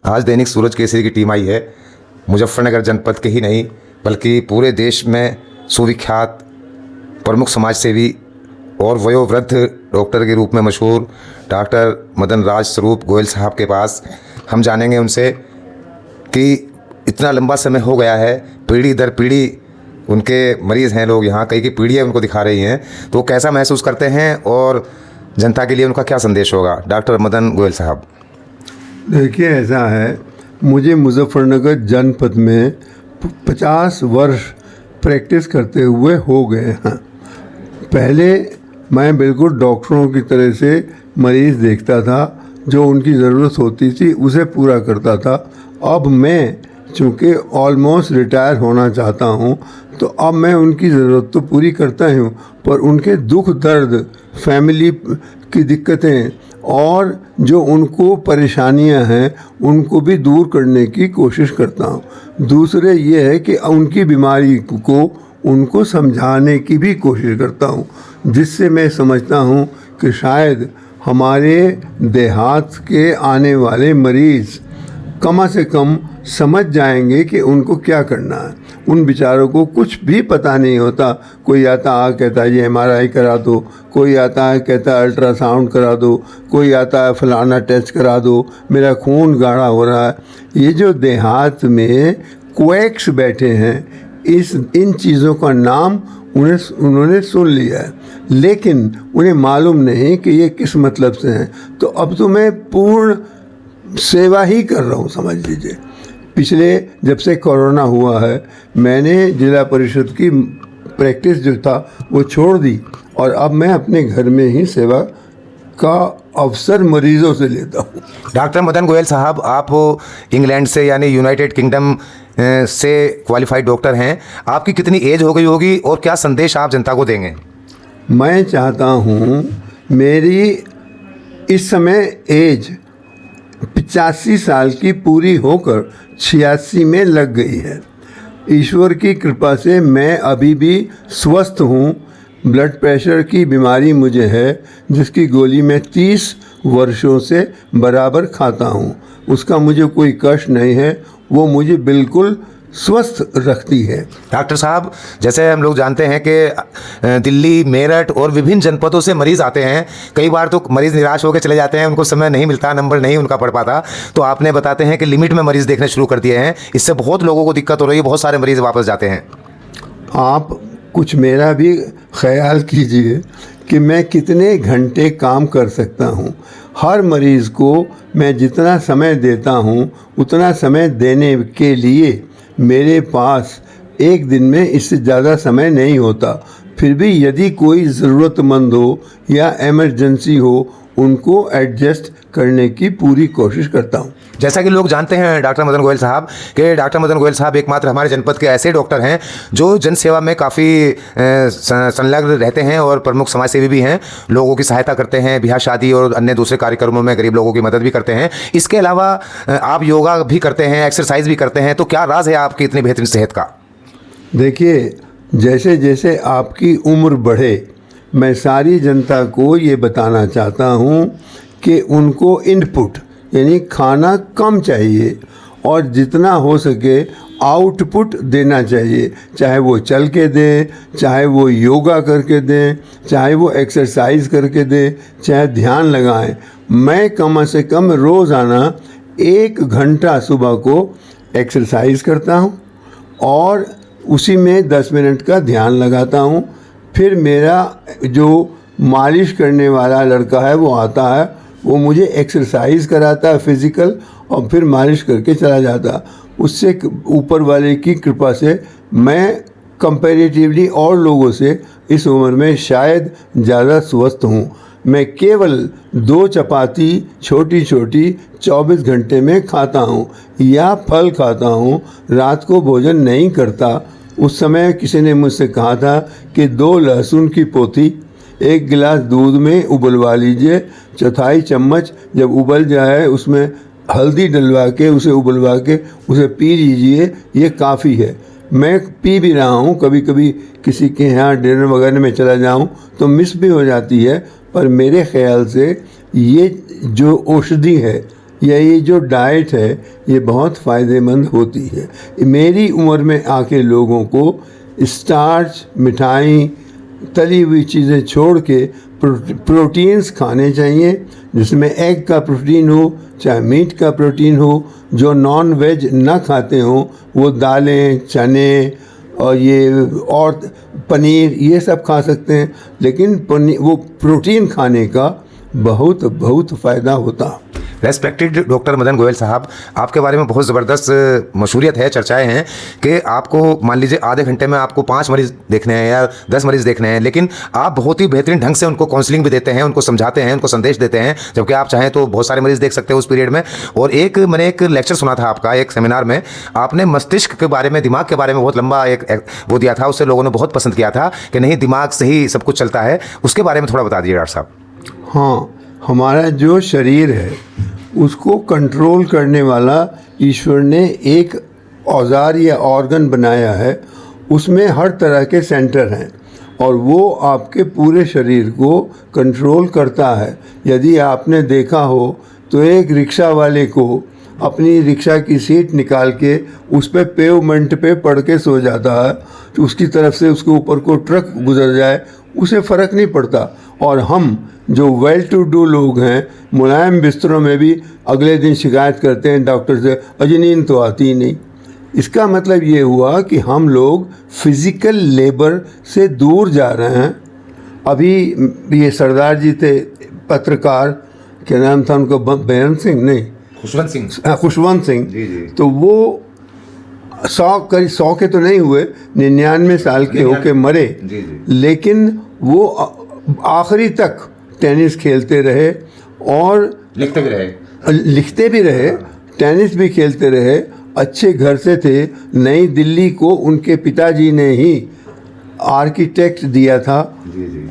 आज दैनिक सूरज केसरी की टीम आई है। मुजफ्फरनगर जनपद के ही नहीं बल्कि पूरे देश में सुविख्यात प्रमुख समाज सेवी और वयोवृद्ध डॉक्टर के रूप में मशहूर डॉक्टर मदन राज स्वरूप गोयल साहब के पास हम जानेंगे उनसे कि इतना लंबा समय हो गया है, पीढ़ी दर पीढ़ी उनके मरीज़ हैं लोग, यहाँ कई की पीढ़ियाँ उनको दिखा रही हैं, तो कैसा महसूस करते हैं और जनता के लिए उनका क्या संदेश होगा। डॉक्टर मदन गोयल साहब। देखिए, ऐसा है, मुझे मुजफ्फरनगर जनपद में 50 वर्ष प्रैक्टिस करते हुए हो गए हैं। पहले मैं बिल्कुल डॉक्टरों की तरह से मरीज़ देखता था, जो उनकी ज़रूरत होती थी उसे पूरा करता था। अब मैं चूँकि ऑलमोस्ट रिटायर होना चाहता हूँ, तो अब मैं उनकी ज़रूरत तो पूरी करता ही हूँ, पर उनके दुख दर्द, फैमिली की दिक्कतें और जो उनको परेशानियां हैं उनको भी दूर करने की कोशिश करता हूँ। दूसरे ये है कि उनकी बीमारी को उनको समझाने की भी कोशिश करता हूँ, जिससे मैं समझता हूँ कि शायद हमारे देहात के आने वाले मरीज़ कम से कम समझ जाएंगे कि उनको क्या करना है। उन बेचारों को कुछ भी पता नहीं होता। कोई आता है कहता है ये MRI करा दो, कोई आता है कहता है अल्ट्रासाउंड करा दो, कोई आता है फलाना टेस्ट करा दो, मेरा खून गाढ़ा हो रहा है। ये जो देहात में क्वैक्स बैठे हैं, इन चीज़ों का नाम उन्होंने सुन लिया है, लेकिन उन्हें मालूम नहीं कि ये किस मतलब से हैं। तो अब तो मैं पूर्ण सेवा ही कर रहा हूँ, समझ लीजिए। पिछले जब से कोरोना हुआ है, मैंने जिला परिषद की प्रैक्टिस जो था वो छोड़ दी और अब मैं अपने घर में ही सेवा का अवसर मरीजों से लेता हूँ। डॉक्टर मदन गोयल साहब, आप इंग्लैंड से यानी यूनाइटेड किंगडम से क्वालिफाइड डॉक्टर हैं। आपकी कितनी एज हो गई होगी और क्या संदेश आप जनता को देंगे? मैं चाहता हूँ, मेरी इस समय एज 85 साल की पूरी होकर 86 में लग गई है। ईश्वर की कृपा से मैं अभी भी स्वस्थ हूँ। ब्लड प्रेशर की बीमारी मुझे है, जिसकी गोली मैं 30 वर्षों से बराबर खाता हूँ। उसका मुझे कोई कष्ट नहीं है, वो मुझे बिल्कुल स्वस्थ रखती है। डॉक्टर साहब, जैसे हम लोग जानते हैं कि दिल्ली, मेरठ और विभिन्न जनपदों से मरीज़ आते हैं। कई बार तो मरीज़ निराश होकर चले जाते हैं, उनको समय नहीं मिलता, नंबर नहीं उनका पड़ पाता। तो आपने बताते हैं कि लिमिट में मरीज़ देखने शुरू कर दिए हैं, इससे बहुत लोगों को दिक्कत हो रही है, बहुत सारे मरीज़ वापस जाते हैं। आप कुछ मेरा भी ख्याल कीजिए कि मैं कितने घंटे काम कर सकता हूँ। हर मरीज़ को मैं जितना समय देता हूँ, उतना समय देने के लिए मेरे पास एक दिन में इससे ज़्यादा समय नहीं होता। फिर भी यदि कोई ज़रूरतमंद हो या इमरजेंसी हो, उनको एडजस्ट करने की पूरी कोशिश करता हूँ। जैसा कि लोग जानते हैं डॉक्टर मदन गोयल साहब कि डॉक्टर मदन गोयल साहब एकमात्र हमारे जनपद के ऐसे डॉक्टर हैं जो जनसेवा में काफ़ी संलग्न रहते हैं और प्रमुख समाज सेवी भी हैं। लोगों की सहायता करते हैं, ब्याह शादी और अन्य दूसरे कार्यक्रमों में गरीब लोगों की मदद भी करते हैं। इसके अलावा आप योगा भी करते हैं, एक्सरसाइज भी करते हैं, तो क्या राज है आपकी इतनी बेहतरीन सेहत का? देखिए, जैसे जैसे आपकी उम्र बढ़े, मैं सारी जनता को ये बताना चाहता हूँ कि उनको इनपुट यानी खाना कम चाहिए और जितना हो सके आउटपुट देना चाहिए। चाहे वो चल के दें, चाहे वो योगा करके दें, चाहे वो एक्सरसाइज करके दें, चाहे ध्यान लगाएं। मैं कम से कम रोज़ाना 1 घंटा सुबह को एक्सरसाइज करता हूँ और उसी में 10 मिनट का ध्यान लगाता हूँ। फिर मेरा जो मालिश करने वाला लड़का है वो आता है, वो मुझे एक्सरसाइज कराता है फिज़िकल, और फिर मालिश करके चला जाता। उससे ऊपर वाले की कृपा से मैं कंपैरेटिवली और लोगों से इस उम्र में शायद ज़्यादा स्वस्थ हूँ। मैं केवल 2 चपाती छोटी छोटी 24 घंटे में खाता हूँ या फल खाता हूँ। रात को भोजन नहीं करता। उस समय किसी ने मुझसे कहा था कि 2 लहसुन की पोथी 1 गिलास दूध में उबलवा लीजिए, 1/4 चम्मच जब उबल जाए उसमें हल्दी डलवा के उसे उबलवा के उसे पी लीजिए, ये काफ़ी है। मैं पी भी रहा हूँ, कभी कभी किसी के यहाँ डिनर वगैरह में चला जाऊँ तो मिस भी हो जाती है, पर मेरे ख्याल से ये जो औषधि है यही जो डाइट है ये बहुत फ़ायदेमंद होती है। मेरी उम्र में आके लोगों को स्टार्च, मिठाई, तली हुई चीज़ें छोड़ के प्रोटीन्स खाने चाहिए, जिसमें एग का प्रोटीन हो, चाहे मीट का प्रोटीन हो। जो नॉन वेज ना खाते हों वो दालें, चने और ये और पनीर ये सब खा सकते हैं, लेकिन वो प्रोटीन खाने का बहुत बहुत फ़ायदा होता। रेस्पेक्टेड डॉक्टर मदन गोयल साहब, आपके बारे में बहुत ज़बरदस्त मशहूरियत है, चर्चाएं हैं कि आपको मान लीजिए आधे घंटे में आपको 5 मरीज़ देखने हैं या 10 मरीज़ देखने हैं, लेकिन आप बहुत ही बेहतरीन ढंग से उनको काउंसलिंग भी देते हैं, उनको समझाते हैं, उनको संदेश देते हैं, जबकि आप चाहें तो बहुत सारे मरीज़ देख सकते हैं उस पीरियड में। और मैंने एक लेक्चर सुना था आपका एक सेमिनार में, आपने मस्तिष्क के बारे में, दिमाग के बारे में बहुत लंबा एक वो दिया था, उससे लोगों ने बहुत पसंद किया था कि नहीं, दिमाग से ही सब कुछ चलता है। उसके बारे में थोड़ा बता दीजिए डॉक्टर साहब। हाँ, हमारा जो शरीर है उसको कंट्रोल करने वाला ईश्वर ने एक औजार या ऑर्गन बनाया है, उसमें हर तरह के सेंटर हैं और वो आपके पूरे शरीर को कंट्रोल करता है। यदि आपने देखा हो तो एक रिक्शा वाले को अपनी रिक्शा की सीट निकाल के उस पे पेवमेंट पे पड़ के सो जाता है, तो उसकी तरफ से उसके ऊपर को ट्रक गुजर जाए उसे फ़र्क नहीं पड़ता। और हम जो वेल टू डू लोग हैं, मुलायम बिस्तरों में भी अगले दिन शिकायत करते हैं डॉक्टर से, अजी नींद तो आती ही नहीं। इसका मतलब ये हुआ कि हम लोग फिज़िकल लेबर से दूर जा रहे हैं। अभी ये सरदार जी थे पत्रकार, क्या नाम था उनको, बेरन सिंह नहीं, खुशवंत सिंह। तो वो 100 के तो नहीं हुए, 99 साल के होके मरे, लेकिन वो आखिरी तक टेनिस खेलते रहे और लिखते भी रहे, टेनिस भी खेलते रहे। अच्छे घर से थे। नई दिल्ली को उनके पिताजी ने ही आर्किटेक्ट दिया था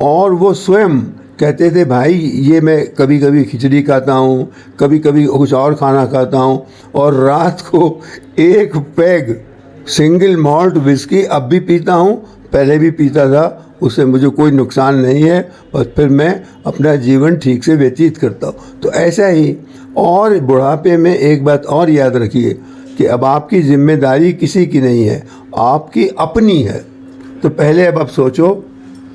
और वो स्वयं कहते थे, भाई ये मैं कभी कभी खिचड़ी खाता हूँ, कभी कभी कुछ और खाना खाता हूँ, और रात को एक पैग सिंगल मॉल्ट विस्की अब भी पीता हूँ, पहले भी पीता था, उससे मुझे कोई नुकसान नहीं है, और फिर मैं अपना जीवन ठीक से व्यतीत करता हूँ। तो ऐसा ही। और बुढ़ापे में एक बात और याद रखिए कि अब आपकी जिम्मेदारी किसी की नहीं है, आपकी अपनी है। तो पहले अब आप सोचो,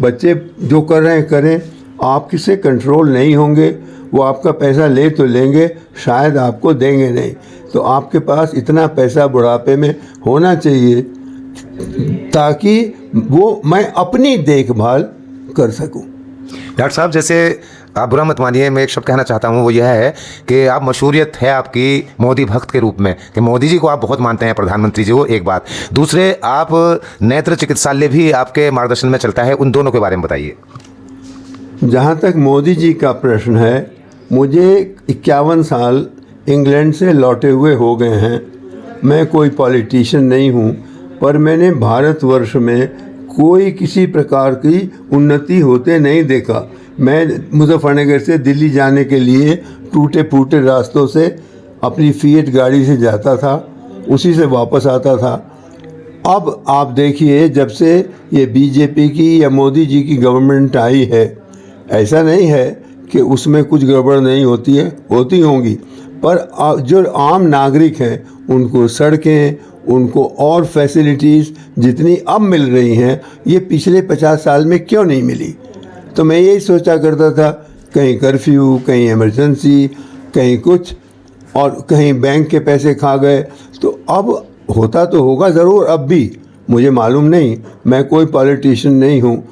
बच्चे जो कर रहे हैं करें, आप किसे कंट्रोल नहीं होंगे, वो आपका पैसा ले तो लेंगे, शायद आपको देंगे नहीं। तो आपके पास इतना पैसा बुढ़ापे में होना चाहिए ताकि वो मैं अपनी देखभाल कर सकूं। डॉक्टर साहब, जैसे आप बुरा मत मानिए, मैं एक शब्द कहना चाहता हूँ, वो यह है कि आप मशहूरियत है आपकी मोदी भक्त के रूप में, कि मोदी जी को आप बहुत मानते हैं, प्रधानमंत्री जी को, एक बात। दूसरे, आप नेत्र चिकित्सालय भी आपके मार्गदर्शन में चलता है, उन दोनों के बारे में बताइए। जहाँ तक मोदी जी का प्रश्न है, मुझे 51 साल इंग्लैंड से लौटे हुए हो गए हैं। मैं कोई पॉलिटिशियन नहीं हूँ, पर मैंने भारतवर्ष में कोई किसी प्रकार की उन्नति होते नहीं देखा। मैं मुजफ्फरनगर से दिल्ली जाने के लिए टूटे फूटे रास्तों से अपनी फिएट गाड़ी से जाता था, उसी से वापस आता था। अब आप देखिए, जब से ये बीजेपी की या मोदी जी की गवर्नमेंट आई है, ऐसा नहीं है कि उसमें कुछ गड़बड़ नहीं होती है, होती होंगी, पर जो आम नागरिक हैं उनको सड़कें, उनको और फैसिलिटीज़ जितनी अब मिल रही हैं, ये पिछले 50 साल में क्यों नहीं मिली। तो मैं यही सोचा करता था, कहीं कर्फ्यू, कहीं इमरजेंसी, कहीं कुछ, और कहीं बैंक के पैसे खा गए। तो अब होता तो होगा ज़रूर, अब भी मुझे मालूम नहीं, मैं कोई पॉलिटिशियन नहीं हूँ।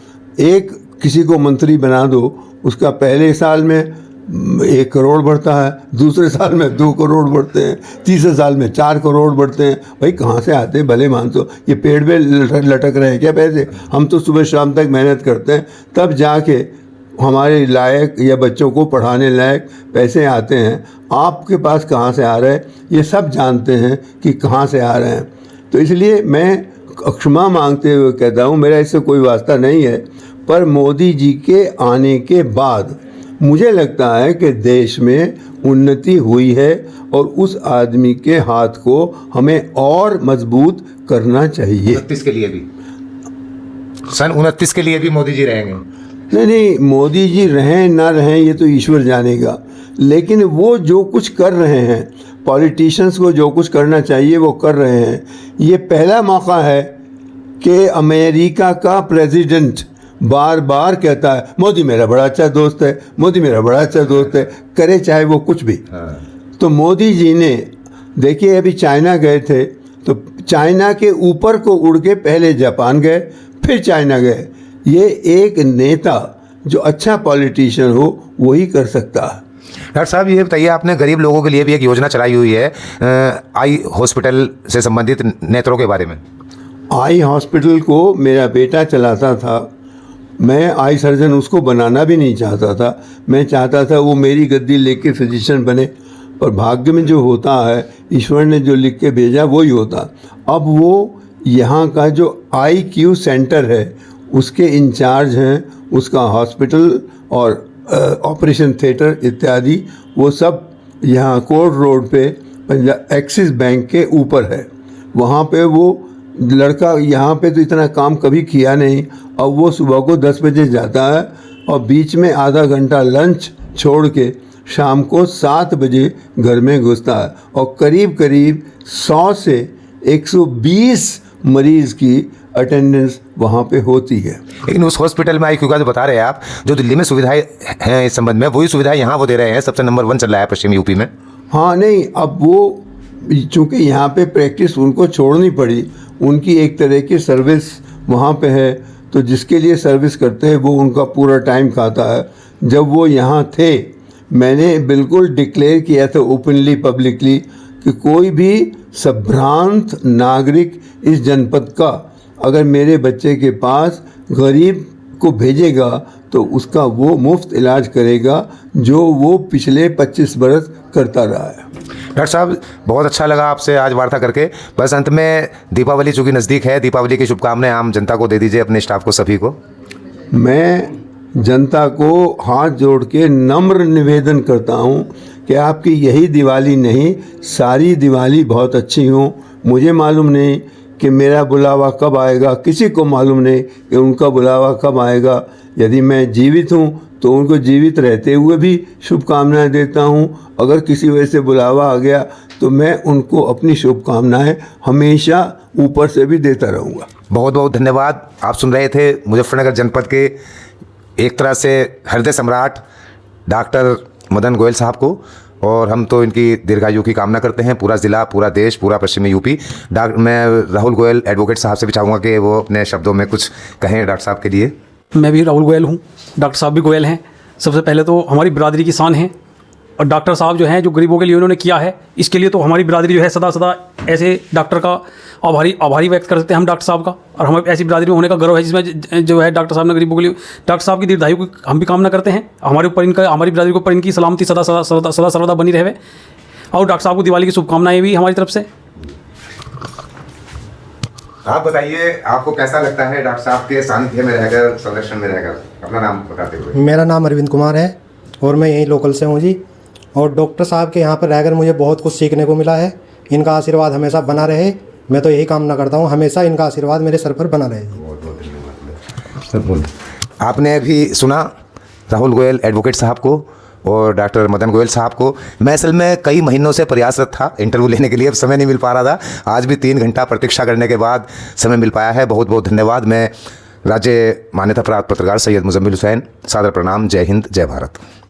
एक किसी को मंत्री बना दो, उसका पहले साल में 1 करोड़ बढ़ता है, दूसरे साल में 2 करोड़ बढ़ते हैं, तीसरे साल में 4 करोड़ बढ़ते हैं। भाई कहाँ से आते हैं भले मानसो, ये पेड़ पे लटक रहे हैं क्या पैसे? हम तो सुबह शाम तक मेहनत करते हैं, तब जाके हमारे लायक या बच्चों को पढ़ाने लायक पैसे आते हैं। आपके पास कहाँ से आ रहे हैं, ये सब जानते हैं कि कहाँ से आ रहे हैं। तो इसलिए मैं क्षमा मांगते हुए कहता हूँ, मेरा इससे कोई वास्ता नहीं है, पर मोदी जी के आने के बाद मुझे लगता है कि देश में उन्नति हुई है, और उस आदमी के हाथ को हमें और मजबूत करना चाहिए। 29 के लिए भी, सन 29 के लिए भी मोदी जी रहेंगे? नहीं, मोदी जी रहें ना रहें ये तो ईश्वर जानेगा, लेकिन वो जो कुछ कर रहे हैं, पॉलिटिशियंस को जो कुछ करना चाहिए वो कर रहे हैं। ये पहला मौका है कि अमेरिका का प्रेसिडेंट बार बार कहता है मोदी मेरा बड़ा अच्छा दोस्त है, मोदी मेरा बड़ा अच्छा दोस्त है, करे चाहे वो कुछ भी। तो मोदी जी ने देखिए, अभी चाइना गए थे तो चाइना के ऊपर को उड़ के पहले जापान गए, फिर चाइना गए। ये एक नेता जो अच्छा पॉलिटिशियन हो वही कर सकता है। डॉक्टर साहब, ये बताइए, आपने गरीब लोगों के लिए भी एक योजना चलाई हुई है आई हॉस्पिटल से संबंधित नेत्रों के बारे में। आई हॉस्पिटल को मेरा बेटा चलाता था। मैं आई सर्जन उसको बनाना भी नहीं चाहता था। मैं चाहता था वो मेरी गद्दी लेके फिजिशियन बने, पर भाग्य में जो होता है, ईश्वर ने जो लिख के भेजा वही होता। अब वो यहाँ का जो IQ सेंटर है उसके इंचार्ज हैं, उसका हॉस्पिटल और ऑपरेशन थिएटर इत्यादि वो सब यहाँ कोर्ट रोड पे पंजाब एक्सिस बैंक के ऊपर है। वहाँ पे वो लड़का यहाँ पे तो इतना काम कभी किया नहीं। अब वो सुबह को 10 बजे जाता है और बीच में आधा घंटा लंच छोड़ के शाम को 7 बजे घर में घुसता है और करीब करीब 100 से 120 मरीज़ की अटेंडेंस वहाँ पे होती है। लेकिन उस हॉस्पिटल में IQ का जो बता रहे हैं आप, जो दिल्ली में सुविधाएं हैं इस संबंध में, वही सुविधाएं यहाँ वो दे रहे हैं। सबसे नंबर 1 चल रहा है पश्चिमी यूपी में। हाँ, नहीं, अब वो चूँकि यहाँ पे प्रैक्टिस उनको छोड़नी पड़ी, उनकी एक तरह की सर्विस वहाँ पे है, तो जिसके लिए सर्विस करते हैं वो उनका पूरा टाइम खाता है। जब वो यहाँ थे, मैंने बिल्कुल डिक्लेयर किया था ओपनली पब्लिकली कि कोई भी संभ्रांत नागरिक इस जनपद का अगर मेरे बच्चे के पास गरीब को भेजेगा तो उसका वो मुफ्त इलाज करेगा, जो वो पिछले 25 बरस करता रहा है। डॉक्टर साहब, बहुत अच्छा लगा आपसे आज वार्ता करके। बस अंत में दीपावली चूँकि नज़दीक है, दीपावली की शुभकामनाएं आम जनता को दे दीजिए, अपने स्टाफ को, सभी को। मैं जनता को हाथ जोड़ के नम्र निवेदन करता हूँ कि आपकी यही दिवाली नहीं, सारी दिवाली बहुत अच्छी हो। मुझे मालूम नहीं कि मेरा बुलावा कब आएगा, किसी को मालूम नहीं कि उनका बुलावा कब आएगा। यदि मैं जीवित हूँ तो उनको जीवित रहते हुए भी शुभकामनाएं देता हूँ। अगर किसी वजह से बुलावा आ गया तो मैं उनको अपनी शुभकामनाएं हमेशा ऊपर से भी देता रहूँगा। बहुत बहुत धन्यवाद। आप सुन रहे थे मुजफ्फरनगर जनपद के एक तरह से हृदय सम्राट डॉक्टर मदन गोयल साहब को, और हम तो इनकी दीर्घायु की कामना करते हैं। पूरा ज़िला, पूरा देश, पूरा पश्चिमी यूपी। मैं राहुल गोयल एडवोकेट साहब से भी चाहूँगा कि वो अपने शब्दों में कुछ कहें डॉक्टर साहब के लिए। मैं भी राहुल गोयल हूँ, डॉक्टर साहब भी गोयल हैं। सबसे पहले तो हमारी बिरादरी की शान है, और डॉक्टर साहब जो हैं, जो गरीबों के लिए उन्होंने किया है, इसके लिए तो हमारी बिरादरी जो है सदा सदा ऐसे डॉक्टर का आभारी व्यक्त करते हैं हम डॉक्टर साहब का। और हमें ऐसी बिरादरी में होने का गर्व है जिसमें जो है डॉक्टर साहब ने गरीबों के लिए, डॉक्टर साहब की दीर्घायु की हम भी कामना करते हैं। हमारे ऊपर इनका, हमारी बिरादरी के ऊपर इनकी सलामती सदा सर्वदा बनी रहे। और डॉक्टर साहब को दिवाली की शुभकामनाएं भी हमारी तरफ से। आप बताइए, आपको कैसा लगता है डॉक्टर साहब के सानिध्य में रहकर, संरक्षण में रहकर? अपना नाम बताते हुए। मेरा नाम अरविंद कुमार है और मैं यहीं लोकल से हूँ जी। और डॉक्टर साहब के यहाँ पर रहकर मुझे बहुत कुछ सीखने को मिला है। इनका आशीर्वाद हमेशा बना रहे, मैं तो यही कामना करता हूँ, हमेशा इनका आशीर्वाद मेरे सर पर बना रहे। बहुत बहुत धन्यवाद। आपने अभी सुना राहुल गोयल एडवोकेट साहब को और डॉक्टर मदन गोयल साहब को। मैं असल में कई महीनों से प्रयासरत था इंटरव्यू लेने के लिए, अब समय नहीं मिल पा रहा था। आज भी 3 घंटा प्रतीक्षा करने के बाद समय मिल पाया है। बहुत बहुत धन्यवाद। मैं राज्य मान्यता प्राप्त पत्रकार सैयद मुजम्मिल हुसैन, सादर प्रणाम। जय हिंद, जय भारत।